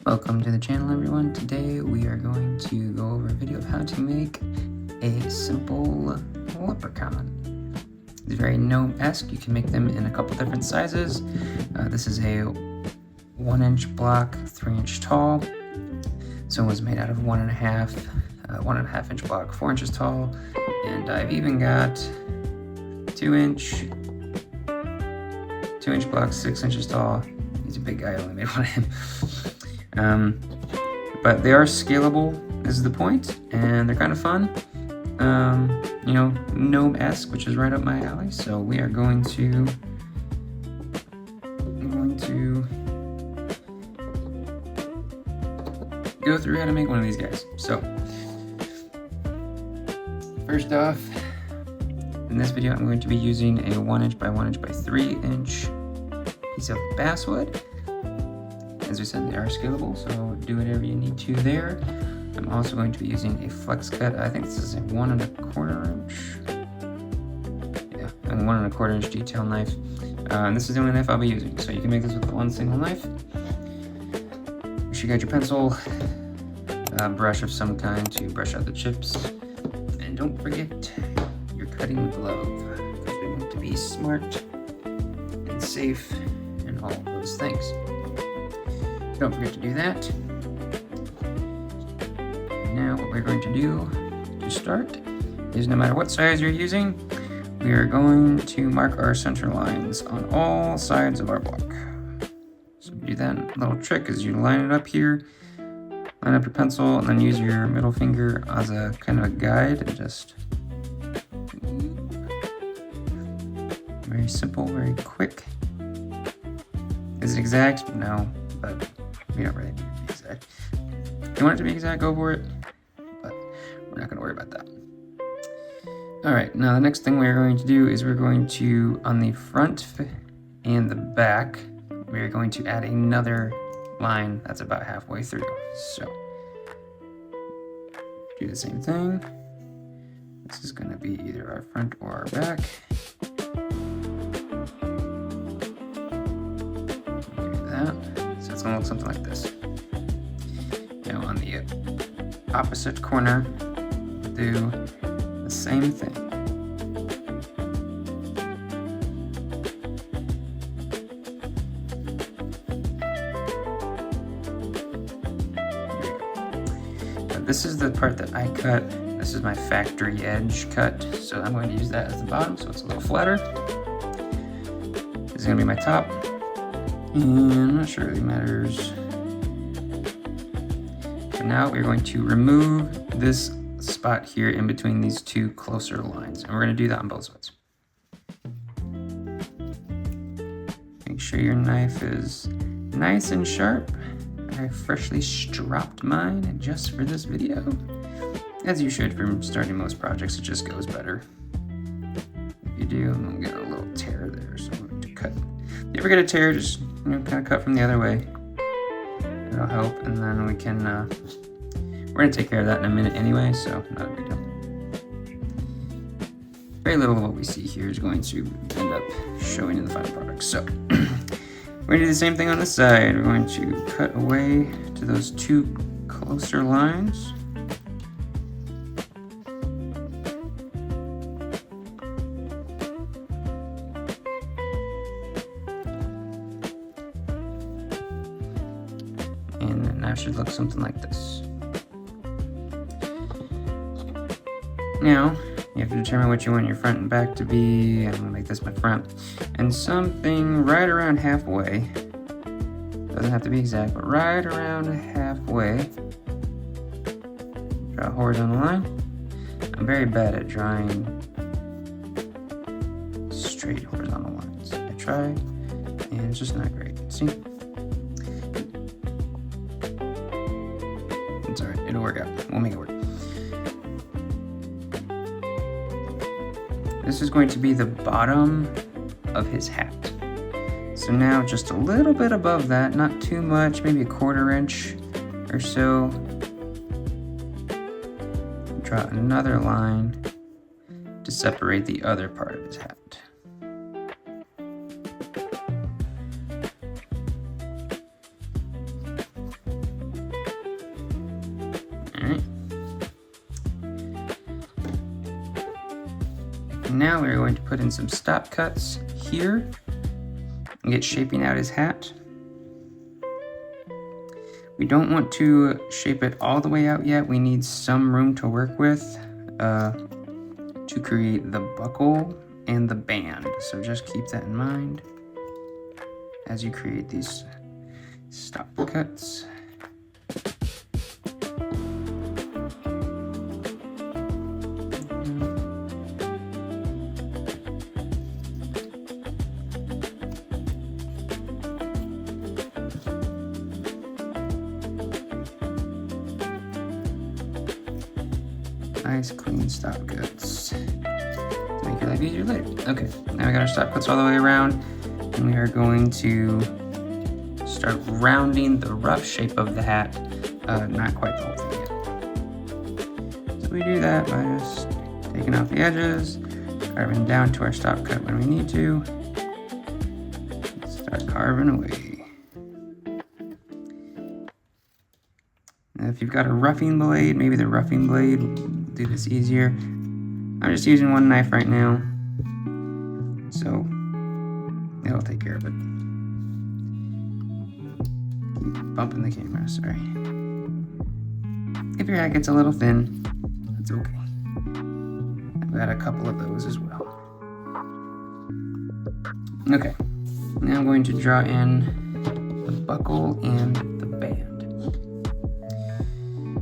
Welcome to the channel, everyone. Today we are going to go over a video of how to make a simple leprechaun. It's very gnome-esque. You can make them in a couple different sizes. This is a 1-inch block, 3-inch tall. So it was made out of 1.5 inch block, 4 inches tall. And I've even got 2-inch block, 6 inches tall. He's a big guy, I only made one of him. But they are scalable is the point, and they're kind of fun. You know, gnome-esque, which is right up my alley. So we are going to go through how to make one of these guys. So first off, in this video I'm going to be using a 1-inch by 1-inch by 3-inch piece of basswood. As we said, they are scalable, so do whatever you need to there. I'm also going to be using a Flexcut. I think this is a 1 1/4 inch. Yeah, a 1 1/4 inch detail knife. And this is the only knife I'll be using, so you can make this with one single knife. You should get your pencil, brush of some kind to brush out the chips, and don't forget your cutting glove, because we want to be smart and safe and all of those things. Don't forget to do that. Now what we're going to do to start is, no matter what size you're using, we are going to mark our center lines on all sides of our block. So do that little trick is you line it up here, line up your pencil, and then use your middle finger as a kind of a guide, and just very simple, very quick. Is it exact? No, but we don't really need it to be exact. If you want it to be exact, go for it, but we're not going to worry about that. Alright, now the next thing we're going to do is we're going to, on the front and the back, we're going to add another line that's about halfway through. So, do the same thing. This is going to be either our front or our back. Do that. So it's going to look something like this. Now on the opposite corner, we'll do the same thing. Now, this is the part that I cut. This is my factory edge cut, so I'm going to use that as the bottom, so it's a little flatter. This is going to be my top. And I'm not sure it really matters. So now we're going to remove this spot here in between these two closer lines. And we're going to do that on both sides. Make sure your knife is nice and sharp. I freshly stropped mine just for this video. As you should from starting most projects, it just goes better. If you do, I'm going to get a little tear there, so I'm going to cut. If you ever get a tear, just kind of cut from the other way. It'll help, and then we can, we're going to take care of that in a minute anyway, so not a big deal. Very little of what we see here is going to end up showing in the final product. So, we're going to do the same thing on this side. We're going to cut away to those two closer lines. And the knife should look something like this. Now, you have to determine what you want your front and back to be. I'm going to make this my front. And something right around halfway. Doesn't have to be exact, but right around halfway. Draw a horizontal line. I'm very bad at drawing straight horizontal lines. I try, and it's just not great. See? It's alright, it'll work out. We'll make it work. This is going to be the bottom of his hat. So now just a little bit above that, not too much, maybe a 1/4 inch or so. Draw another line to separate the other part of his hat. And now we're going to put in some stop cuts here and get shaping out his hat. We don't want to shape it all the way out yet. We need some room to work with to create the buckle and the band. So just keep that in mind as you create these stop cuts. Nice clean stop cuts to make your life easier later. Okay, now we got our stop cuts all the way around, and we are going to start rounding the rough shape of the hat, not quite the whole thing yet. So we do that by just taking off the edges, carving down to our stop cut when we need to, start carving away. Now if you've got a roughing blade, maybe the roughing blade will do this easier. I'm just using one knife right now, so it'll take care of it. Keep bumping the camera, sorry. If your hat gets a little thin, that's okay. I've got a couple of those as well. Okay, now I'm going to draw in the buckle and the band.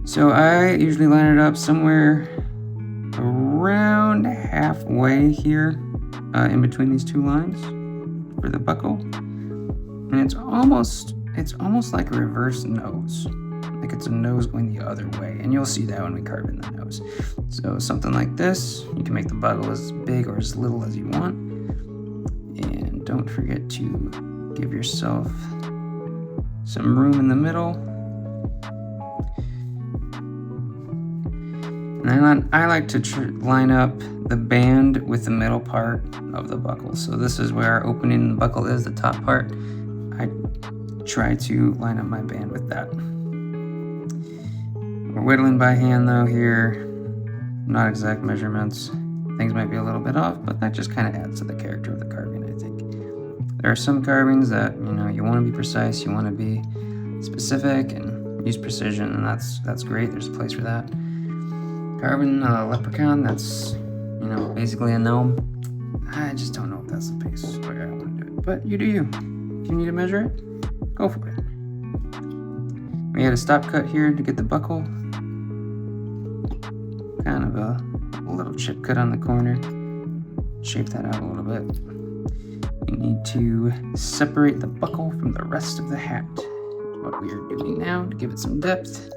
So I usually line it up somewhere around halfway here in between these two lines for the buckle. And it's almost like a reverse nose. Like it's a nose going the other way. And you'll see that when we carve in the nose. So something like this, you can make the buckle as big or as little as you want. And don't forget to give yourself some room in the middle. And I like to line up the band with the middle part of the buckle. So this is where our opening in the buckle is, the top part. I try to line up my band with that. We're whittling by hand though here, not exact measurements. Things might be a little bit off, but that just kind of adds to the character of the carving, I think. There are some carvings that, you want to be precise, you want to be specific and use precision, and that's great. There's a place for that. Carving a leprechaun, that's, basically a gnome. I just don't know if that's the pace where I want to do it, but you do you. If you need to measure it, go for it. We had a stop cut here to get the buckle. Kind of a little chip cut on the corner. Shape that out a little bit. We need to separate the buckle from the rest of the hat. What we are doing now to give it some depth.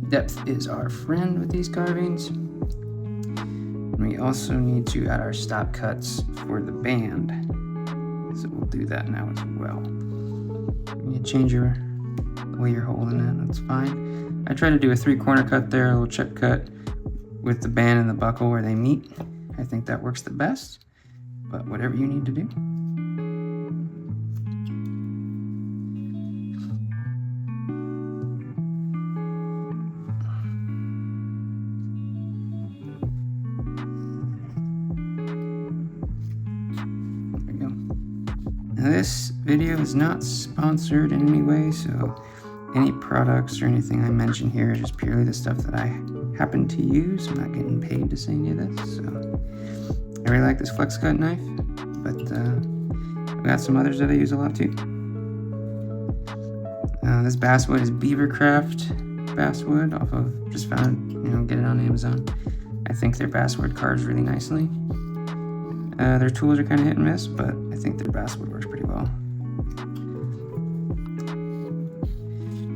Depth is our friend with these carvings. And we also need to add our stop cuts for the band. So we'll do that now as well. You change the way you're holding it, that's fine. I try to do a 3-corner cut there, a little chip cut with the band and the buckle where they meet. I think that works the best, but whatever you need to do. Now this video is not sponsored in any way, so any products or anything I mention here is just purely the stuff that I happen to use. I'm not getting paid to say any of this, so I really like this Flexcut knife, but I've got some others that I use a lot too. This basswood is BeaverCraft basswood off of, just found, get it on Amazon. I think their basswood carves really nicely. Their tools are kind of hit and miss, but I think their basswood works pretty well.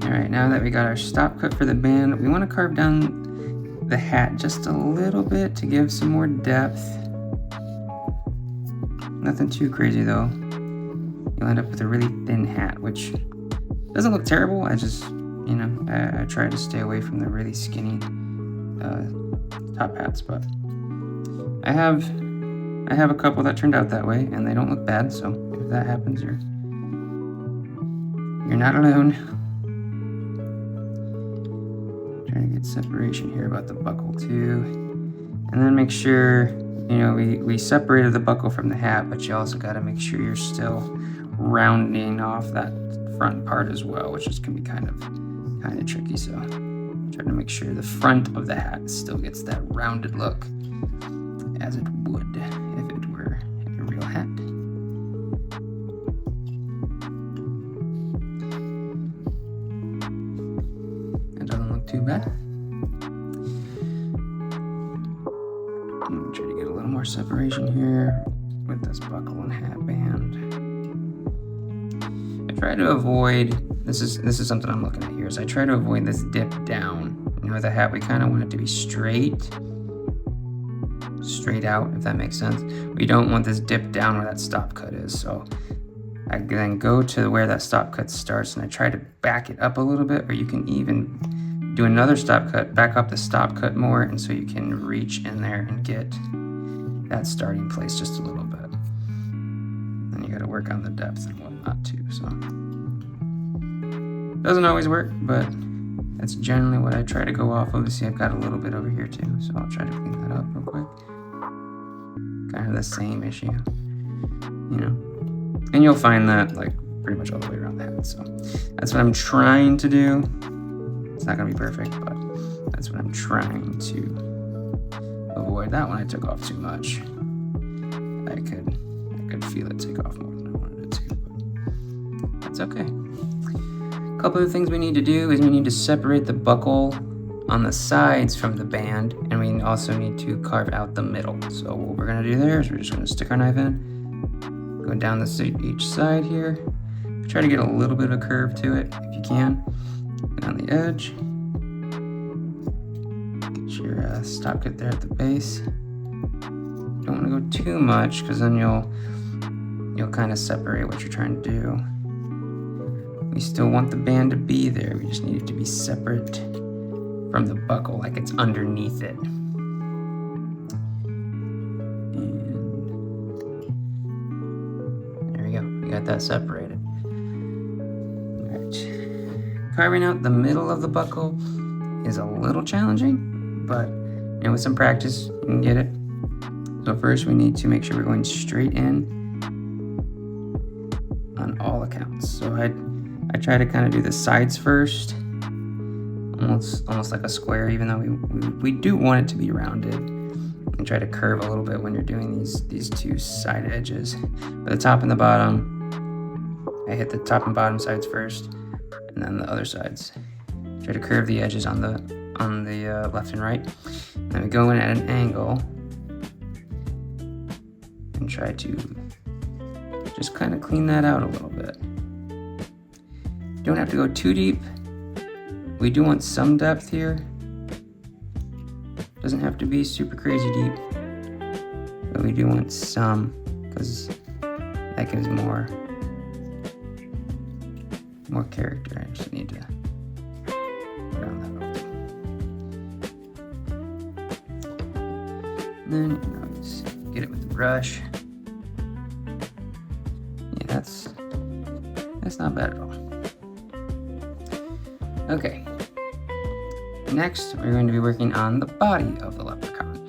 Alright, now that we got our stop cut for the band, we want to carve down the hat just a little bit to give some more depth. Nothing too crazy though. You'll end up with a really thin hat, which doesn't look terrible. I just, I try to stay away from the really skinny top hats, but I have a couple that turned out that way, and they don't look bad, so if that happens, you're not alone. Trying to get separation here about the buckle too. And then make sure, you know, we separated the buckle from the hat, but you also got to make sure you're still rounding off that front part as well, which is can be kind of tricky. So try to make sure the front of the hat still gets that rounded look as it would if it were a real hat. It doesn't look too bad. Try to get a little more separation here with this buckle and hat band. I try to avoid, this is something I'm looking at here, is I try to avoid this dip down. You know, with the hat, we kind of want it to be straight out, if that makes sense. We don't want this dip down where that stop cut is. So I then go to where that stop cut starts and I try to back it up a little bit, or you can even do another stop cut, back up the stop cut more, and so you can reach in there and get that starting place just a little bit. Then you got to work on the depth and whatnot too. So doesn't always work, but that's generally what I try to go off of. See, I've got a little bit over here too, so I'll try to clean that up real quick. Kind of the same issue, you know. And you'll find that like pretty much all the way around the hat. So that's what I'm trying to do. It's not gonna be perfect, but that's what I'm trying to avoid. That one I took off too much. I could feel it take off more than I wanted it to, but that's okay. A couple of things we need to do is we need to separate the buckle on the sides from the band, and we also need to carve out the middle. So what we're gonna do there is we're just gonna stick our knife in, go down each side here, try to get a little bit of a curve to it if you can. And on the edge, get your stop cut there at the base. Don't want to go too much because then you'll kind of separate what you're trying to do. We still want the band to be there. We just need it to be separate from the buckle, like it's underneath it. And there we go. We got that separated. Carving out the middle of the buckle is a little challenging, but you know, with some practice, you can get it. So first we need to make sure we're going straight in on all accounts. So I try to kind of do the sides first, almost like a square, even though we do want it to be rounded. And try to curve a little bit when you're doing these two side edges. But the top and the bottom, I hit the top and bottom sides first, and then the other sides. Try to curve the edges on the left and right. Then we go in at an angle and try to just kind of clean that out a little bit. Don't have to go too deep. We do want some depth here. Doesn't have to be super crazy deep, but we do want some because that gives more character. I just need to round that up. And then just get it with the brush. Yeah, that's not bad at all. Okay. Next, we're going to be working on the body of the leprechaun.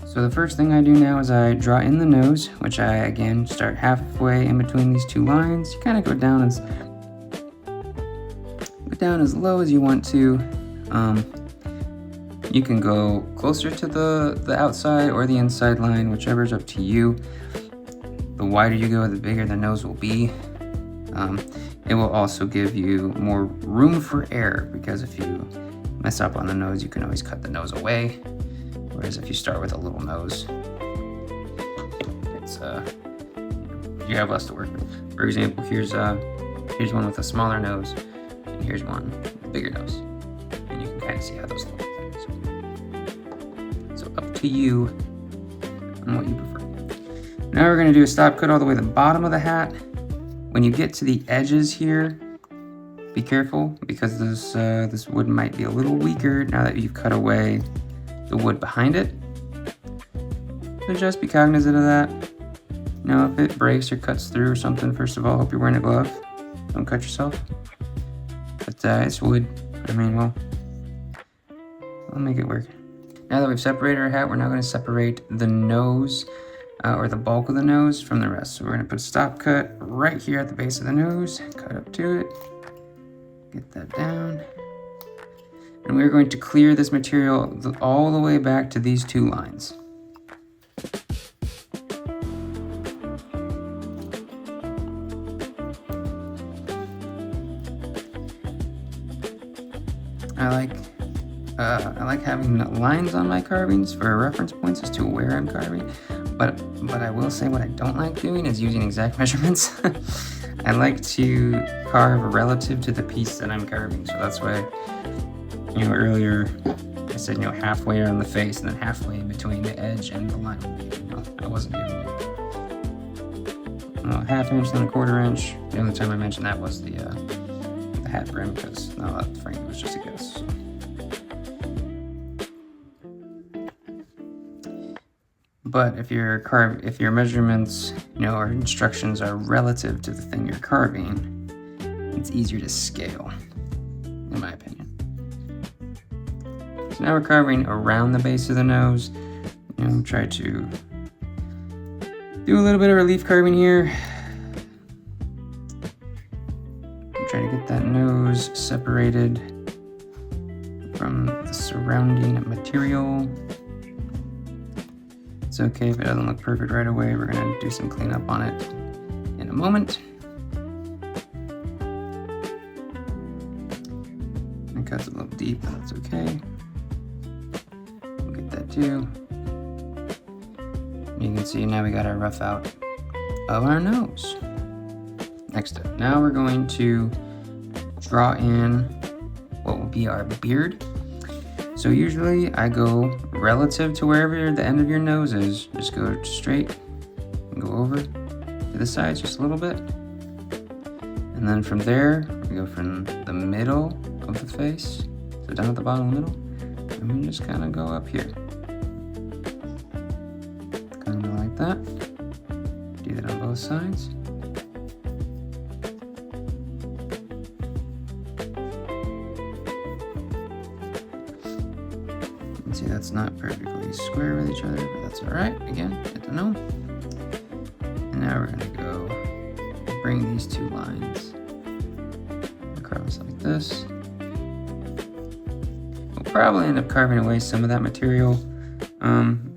So the first thing I do now is I draw in the nose, which I again start halfway in between these two lines. You kind of go down as low as you want to. You can go closer to the outside or the inside line, whichever is up to you. The wider you go, the bigger the nose will be. It will also give you more room for error, because if you mess up on the nose, you can always cut the nose away. Whereas if you start with a little nose, it's you have less to work with. For example, here's one with a smaller nose, and here's one with a bigger nose, and you can kind of see how those look. So up to you on what you prefer. Now we're going to do a stop cut all the way to the bottom of the hat. When you get to the edges here, be careful, because this wood might be a little weaker now that you've cut away the wood behind it. So just be cognizant of that. Now if it breaks or cuts through or something, first of all, hope you're wearing a glove. Don't cut yourself. But it's wood. I mean, well, I'll make it work. Now that we've separated our hat, we're now going to separate the nose or the bulk of the nose from the rest. So we're going to put a stop cut right here at the base of the nose, cut up to it, get that down. And we're going to clear this material all the way back to these two lines. I like having lines on my carvings for reference points as to where I'm carving, but I will say what I don't like doing is using exact measurements. I like to carve relative to the piece that I'm carving, so that's why, earlier I said, halfway around the face and then halfway between the edge and the line. I wasn't doing it. 1/2 inch, then 1/4 inch. The only time I mentioned that was the hat brim, because that frame was just a guess. So. But if your measurements, or instructions are relative to the thing you're carving, it's easier to scale, in my opinion. So now we're carving around the base of the nose. Try to do a little bit of relief carving here. Try to get that nose separated from the surrounding material. It's okay if it doesn't look perfect right away. We're going to do some cleanup on it in a moment. It cuts a little deep, but that's okay. We'll get that too. You can see now we got our rough out of our nose. Next up, now we're going to draw in what will be our beard. So usually I go relative to wherever the end of your nose is. Just go straight and go over to the sides just a little bit. And then from there, we go from the middle of the face, so down at the bottom of the middle, and we just kind of go up here. Kind of like that. Do that on both sides. See, that's not perfectly square with each other, but that's all right. Again, good to know. And now we're gonna go bring these two lines across like this. We'll probably end up carving away some of that material,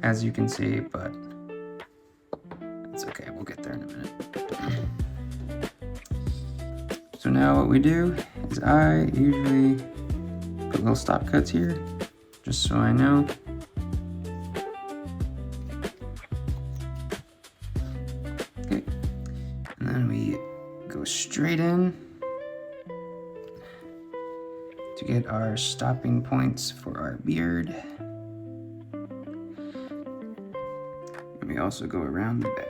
as you can see, but it's okay. We'll get there in a minute. So now what we do is I usually put little stop cuts here, just so I know. Okay, and then we go straight in to get our stopping points for our beard. And we also go around the back.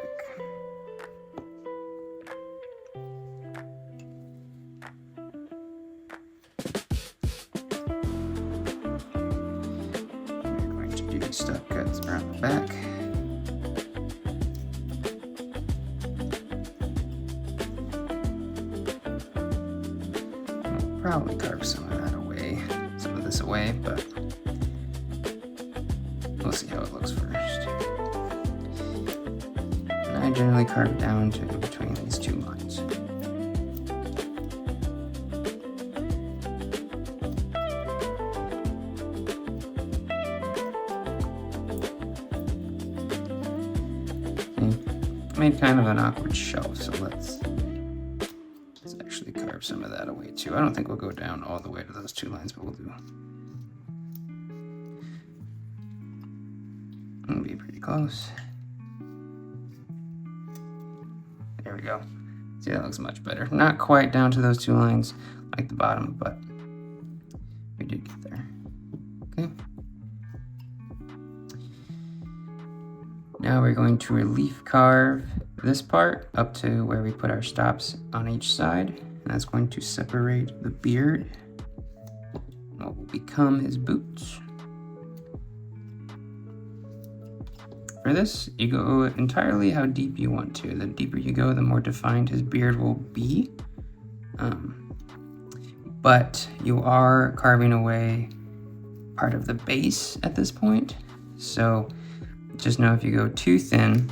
Stop cuts around the back. I'll probably carve some of this away, but we'll see how it looks first. And I generally carve down to between these two lines. Made kind of an awkward shelf, so let's actually carve some of that away too. I don't think we'll go down all the way to those two lines, but we'll do. It'll be pretty close. There we go. See, that looks much better. Not quite down to those two lines like the bottom, but we did get there. Okay. Now we're going to relief carve this part up to where we put our stops on each side, and that's going to separate the beard and what will become his boots. For this, you go entirely how deep you want to. The deeper you go, the more defined his beard will be. But you are carving away part of the base at this point. So just know if you go too thin,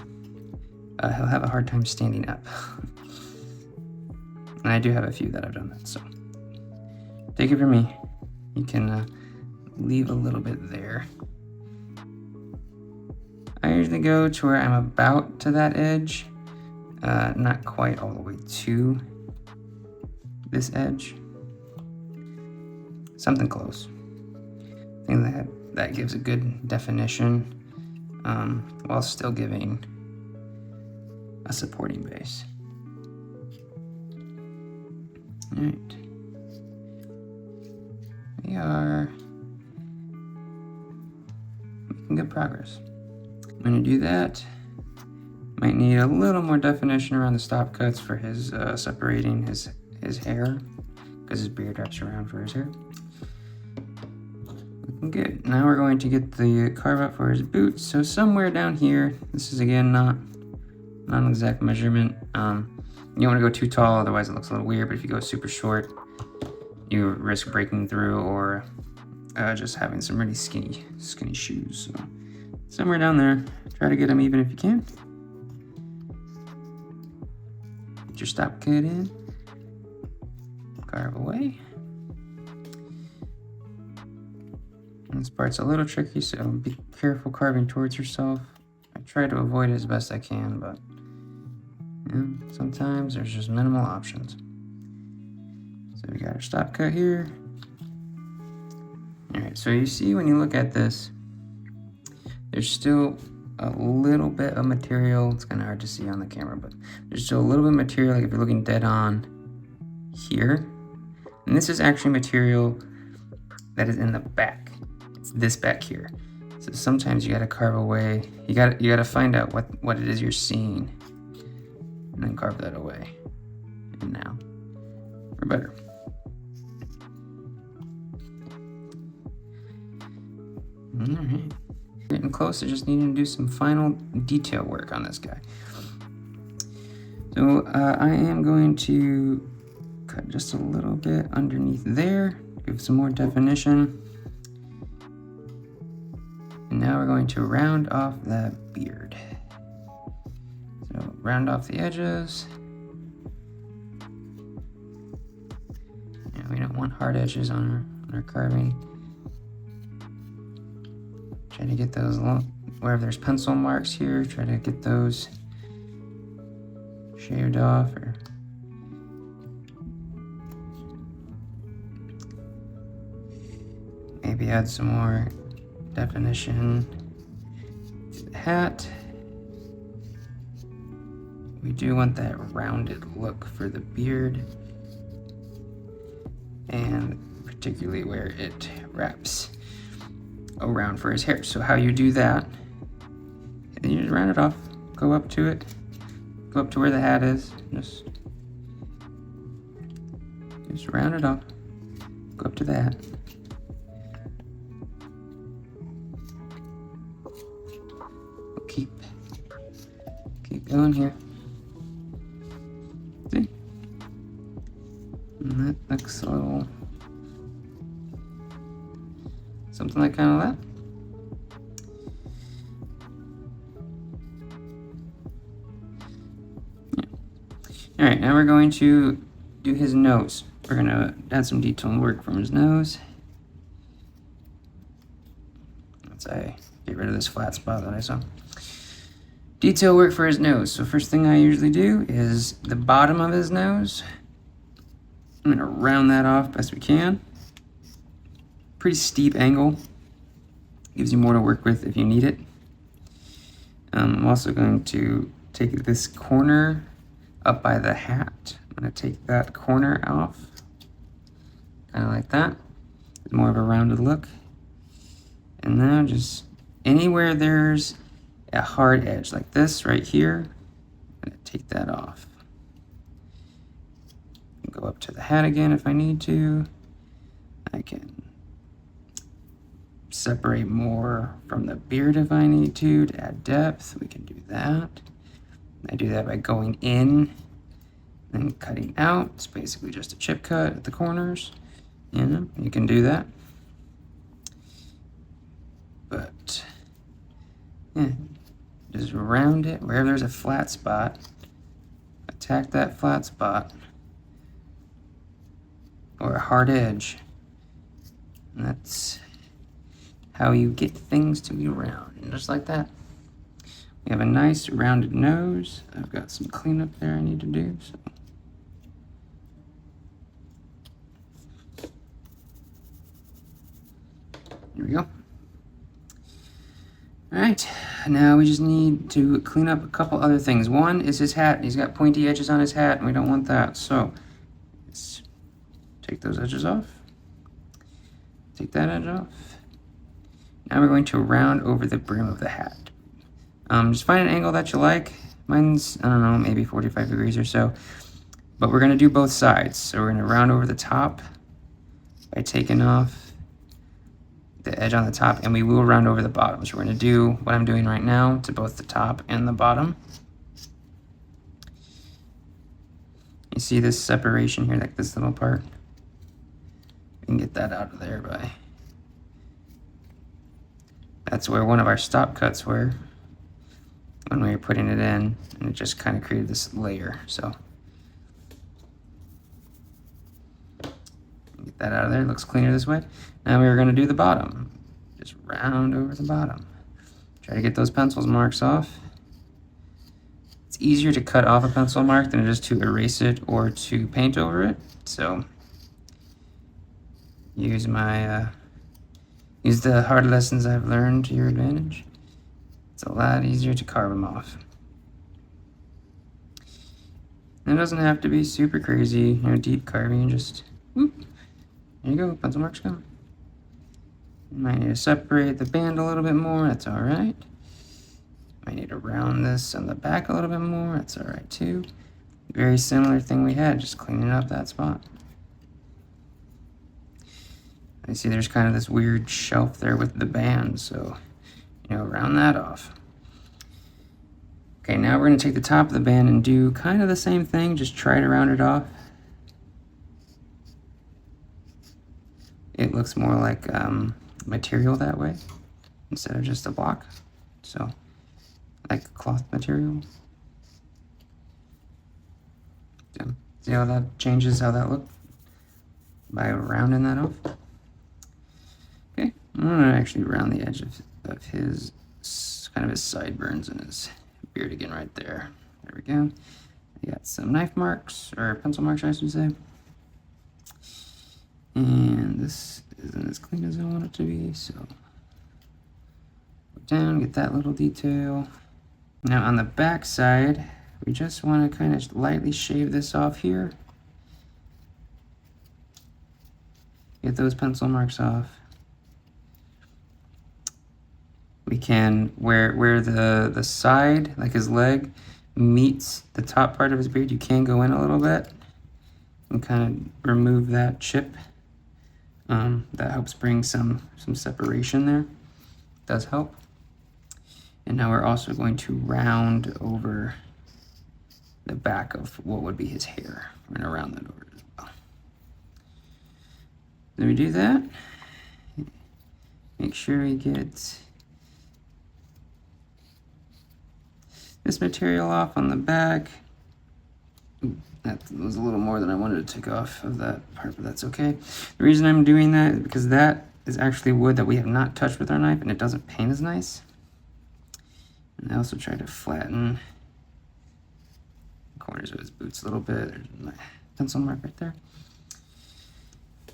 he'll have a hard time standing up. And I do have a few that I've done that, so take it from me. You can leave a little bit there. I usually go to where I'm about to that edge, not quite all the way to this edge. Something close. I think that gives a good definition while still giving a supporting base. All right. We are making good progress. I'm gonna do that. Might need a little more definition around the stop cuts for his separating his hair, because his beard wraps around for his hair. Looking good. Now we're going to get the carve out for his boots. So somewhere down here, this is again not an exact measurement. You don't want to go too tall, otherwise it looks a little weird, but if you go super short, you risk breaking through or just having some really skinny shoes. So somewhere down there, try to get them even if you can. Get your stop cut in, carve away. And this part's a little tricky, so be careful carving towards yourself. I try to avoid it as best I can, but sometimes there's just minimal options. So we got our stop cut here. All right, so you see when you look at this, there's still a little bit of material. It's kind of hard to see on the camera, but there's still a little bit of material, like if you're looking dead on here. And this is actually material that is in the back. It's this back here. So sometimes you gotta carve away. You gotta find out what it is you're seeing, and then carve that away. And now we're better. All right. Getting close to just needing to do some final detail work on this guy. So I am going to cut just a little bit underneath there, give some more definition. And now we're going to round off that beard. So round off the edges. And we don't want hard edges on our carving. Try to get those, wherever there's pencil marks here, try to get those shaved off, or maybe add some more definition to the hat. We do want that rounded look for the beard, and particularly where it wraps around for his hair. So how you do that, and then you just round it off, go up to it, go up to where the hat is, just round it off, go up to the hat. We'll keep going here. See? And that looks a little something like kind of that. Yeah. All right, now we're going to do his nose. We're gonna add some detail work from his nose. Let's get rid of this flat spot that I saw. Detail work for his nose. So first thing I usually do is the bottom of his nose. I'm gonna round that off best we can. Pretty steep angle. Gives you more to work with if you need it. I'm also going to take this corner up by the hat. I'm gonna take that corner off. Kind of like that. It's more of a rounded look. And now just anywhere there's a hard edge like this right here, I'm gonna take that off. Go up to the hat again if I need to. I can separate more from the beard if I need to add depth. We can do that. I do that by going in and cutting out. It's basically just a chip cut at the corners. You can do that. but yeah, just round it wherever there's a flat spot. Attack that flat spot or a hard edge. And that's how you get things to be round, and just like that. We have a nice rounded nose. I've got some cleanup there I need to do. So. Here we go. All right, now we just need to clean up a couple other things. One is his hat. He's got pointy edges on his hat, and we don't want that. So let's take those edges off. Take that edge off. Now we're going to round over the brim of the hat. Just find an angle that you like. Mine's, I don't know, maybe 45 degrees or so. But we're going to do both sides. So we're going to round over the top by taking off the edge on the top, and we will round over the bottom. So we're going to do what I'm doing right now to both the top and the bottom. You see this separation here, like this little part? We can get that out of there by... That's where one of our stop cuts were when we were putting it in, and it just kind of created this layer. So get that out of there. It looks cleaner this way. Now we're going to do the bottom. Just round over the bottom. Try to get those pencil marks off. It's easier to cut off a pencil mark than it is to erase it or to paint over it. So use my use the hard lessons I've learned to your advantage. It's a lot easier to carve them off. And it doesn't have to be super crazy, deep carving. Just whoop. There you go, pencil marks gone. You might need to separate the band a little bit more. That's all right. Might need to round this on the back a little bit more. That's all right too. Very similar thing we had, just cleaning up that spot. I see there's kind of this weird shelf there with the band, so round that off. Okay, now we're going to take the top of the band and do kind of the same thing, just try to round it off. It looks more like material that way instead of just a block, so like cloth material. So, see how that changes how that looks by rounding that off? Okay, I'm going to actually round the edge of his, kind of his sideburns and his beard again right there. There we go. I got some knife marks, or pencil marks I should say. And this isn't as clean as I want it to be, so go down, get that little detail. Now on the back side, we just want to kind of lightly shave this off here. Get those pencil marks off. We can, where the side, like his leg, meets the top part of his beard, you can go in a little bit and kind of remove that chip. That helps bring some separation there. Does help. And now we're also going to round over the back of what would be his hair. We're going to round that over as well. Then we do that. Make sure we get this material off on the back. Ooh, that was a little more than I wanted to take off of that part, but that's okay. The reason I'm doing that is because that is actually wood that we have not touched with our knife, and it doesn't paint as nice. And I also try to flatten the corners of his boots a little bit. There's my pencil mark right there.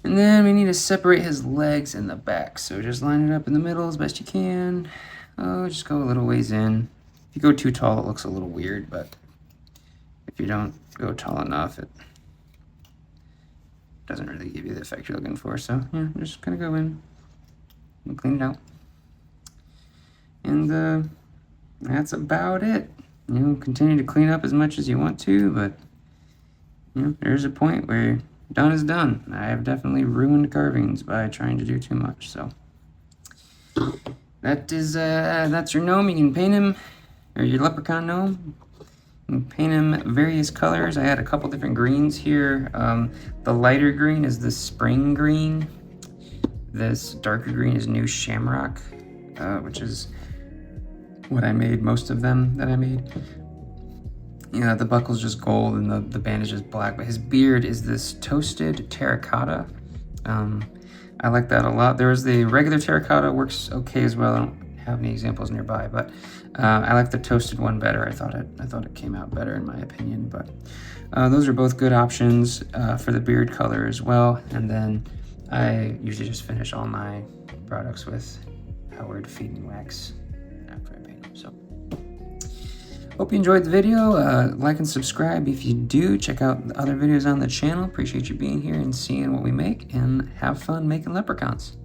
And then we need to separate his legs in the back. So just line it up in the middle as best you can. Oh, just go a little ways in. If you go too tall, it looks a little weird, but if you don't go tall enough, it doesn't really give you the effect you're looking for. So yeah, just kind of go in and clean it out. And that's about it. Continue to clean up as much as you want to, but there's a point where done is done. I have definitely ruined carvings by trying to do too much. So that's your gnome. You can paint him, or your leprechaun gnome. You can paint him various colors. I had a couple different greens here. The lighter green is the spring green. This darker green is New Shamrock. which is what I made, most of them that I made. Yeah, the buckle's just gold and the bandage is black, but his beard is this toasted terracotta. I like that a lot. There is the regular terracotta, works okay as well. I don't have any examples nearby, but I like the toasted one better. I thought it came out better in my opinion, but those are both good options for the beard color as well. And then I usually just finish all my products with Howard Feed and Wax after I paint them. So hope you enjoyed the video. Like and subscribe if you do. Check out the other videos on the channel. Appreciate you being here and seeing what we make, and have fun making leprechauns.